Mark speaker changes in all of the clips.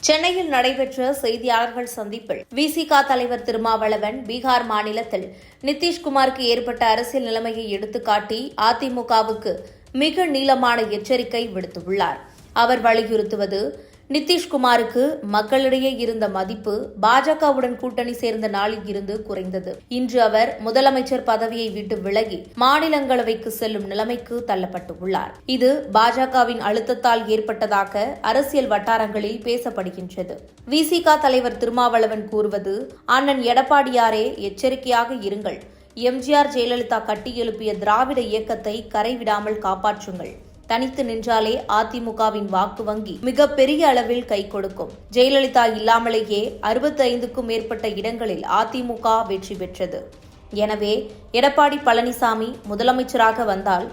Speaker 1: சென்னையில் நடைபெற்ற செய்தியாளர்கள் சந்திப்பில் விசிக தலைவர் திருமாவளவன் பீகார் மாநிலத்தில் நிதிஷ்குமாருக்கு ஏற்பட்ட அரசியல் நிலைமையை எடுத்துக்காட்டி அதிமுகவுக்கு மிக நீளமான எச்சரிக்கை விடுத்துள்ளார். அவர் வலியுறுத்துவது, நிதிஷ்குமாருக்கு மக்களிடையே இருந்த மதிப்பு பாஜகவுடன் கூட்டணி சேர்ந்த நாளில் இருந்து குறைந்தது. இன்று அவர் முதலமைச்சர் பதவியை விட்டு விலகி மாநிலங்களவைக்கு செல்லும் நிலைமைக்கு தள்ளப்பட்டுள்ளார். இது பாஜகவின் அழுத்தத்தால் ஏற்பட்டதாக அரசியல் வட்டாரங்களில் பேசப்படுகின்றது. விசிக தலைவர் திருமாவளவன் கூறுவது, அண்ணன் எடப்பாடியாரே எச்சரிக்கையாக இருங்கள். எம்ஜிஆர் ஜெயலலிதா கட்டியெழுப்பிய திராவிட இயக்கத்தை கரைவிடாமல் காப்பாற்றுங்கள். தனித்து நின்றாலே அதிமுகவின் வாக்கு வங்கி மிகப்பெரிய அளவில் கை கொடுக்கும். ஜெயலலிதா இல்லாமலேயே 65க்கும் மேற்பட்ட இடங்களில் அதிமுக வெற்றி பெற்றது. எனவே எடப்பாடி பழனிசாமி முதலமைச்சராக வந்தால்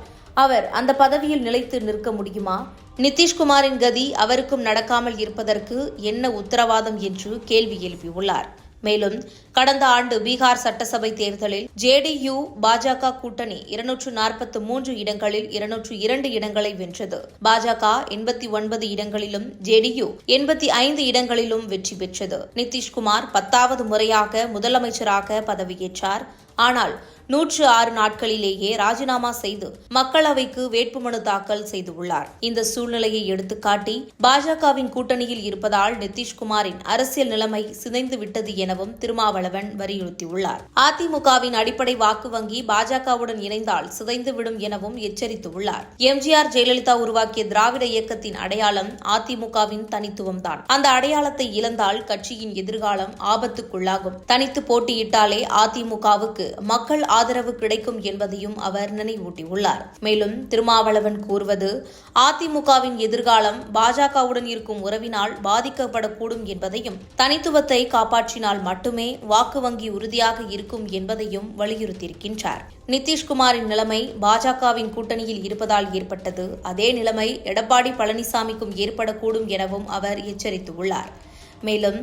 Speaker 1: அவர் அந்த பதவியில் நிலைத்து நிற்க முடியுமா? நிதிஷ்குமாரின் கதி அவருக்கும் நடக்காமல் இருப்பதற்கு என்ன உத்தரவாதம் என்று கேள்வி எழுப்பியுள்ளார். மேலும் கடந்த ஆண்டு பீகார் சட்டசபை தேர்தலில் ஜேடியு பாஜக கூட்டணி 243 இடங்களில் 202 இடங்களை வென்றது. பாஜக 89 இடங்களிலும் ஜேடியு 85 இடங்களிலும் வெற்றி பெற்றது. நிதிஷ்குமார் 10வது முறையாக முதலமைச்சராக பதவியேற்றார். ஆனால் 106 நாட்களிலேயே ராஜினாமா செய்து மக்களவைக்கு வேட்புமனு தாக்கல் செய்துள்ளார். இந்த சூழ்நிலையை எடுத்துக்காட்டி பாஜகவின் கூட்டணியில் இருப்பதால் நிதிஷ்குமாரின் அரசியல் நிலைமை சிதைந்து விட்டது எனவும் திருமாவளவன் வலியுறுத்தியுள்ளார். அதிமுகவின் அடிப்படை வாக்கு வங்கி பாஜகவுடன் இணைந்தால் சிதைந்துவிடும் எனவும் எச்சரித்துள்ளார். எம்ஜிஆர் ஜெயலலிதா உருவாக்கிய திராவிட இயக்கத்தின் அடையாளம் அதிமுகவின் தனித்துவம்தான். அந்த அடையாளத்தை இழந்தால் கட்சியின் எதிர்காலம் ஆபத்துக்குள்ளாகும். தனித்து போட்டியிட்டாலே அதிமுகவுக்கு மக்கள் ஆதரவு கிடைக்கும் என்பதையும் அவர் நினைவூட்டியுள்ளார். மேலும் திருமாவளவன் கூறுவது, அதிமுகவின் எதிர்காலம் பாஜகவுடன் இருக்கும் உறவினால் பாதிக்கப்படக்கூடும் என்பதையும், தனித்துவத்தை காப்பாற்றினால் மட்டுமே வாக்கு வங்கி உறுதியாக இருக்கும் என்பதையும் வலியுறுத்தியிருக்கின்றார். நிதிஷ்குமாரின் நிலைமை பாஜகவின் கூட்டணியில் இருப்பதால் ஏற்பட்டது. அதே நிலைமை எடப்பாடி பழனிசாமிக்கும் ஏற்படக்கூடும் எனவும் அவர் எச்சரித்துள்ளார். மேலும்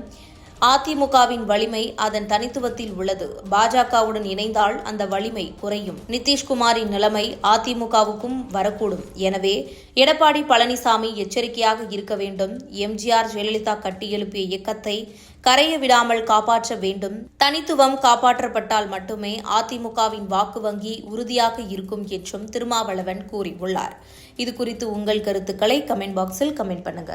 Speaker 1: அதிமுகவின் வலிமை அதன் தனித்துவத்தில் உள்ளது. பாஜகவுடன் இணைந்தால் அந்த வலிமை குறையும். நிதிஷ்குமாரின் நிலைமை அதிமுகவுக்கும் வரக்கூடும். எனவே எடப்பாடி பழனிசாமி எச்சரிக்கையாக இருக்க வேண்டும். எம்ஜிஆர் ஜெயலலிதா கட்டியெழுப்பிய இயக்கத்தை கரைய விடாமல் காப்பாற்ற வேண்டும். தனித்துவம் காப்பாற்றப்பட்டால் மட்டுமே அதிமுகவின் வாக்கு வங்கி உறுதியாக இருக்கும் என்றும் திருமாவளவன் கூறியுள்ளார். இதுகுறித்து உங்கள் கருத்துக்களை கமெண்ட் பாக்ஸில் கமெண்ட் பண்ணுங்க.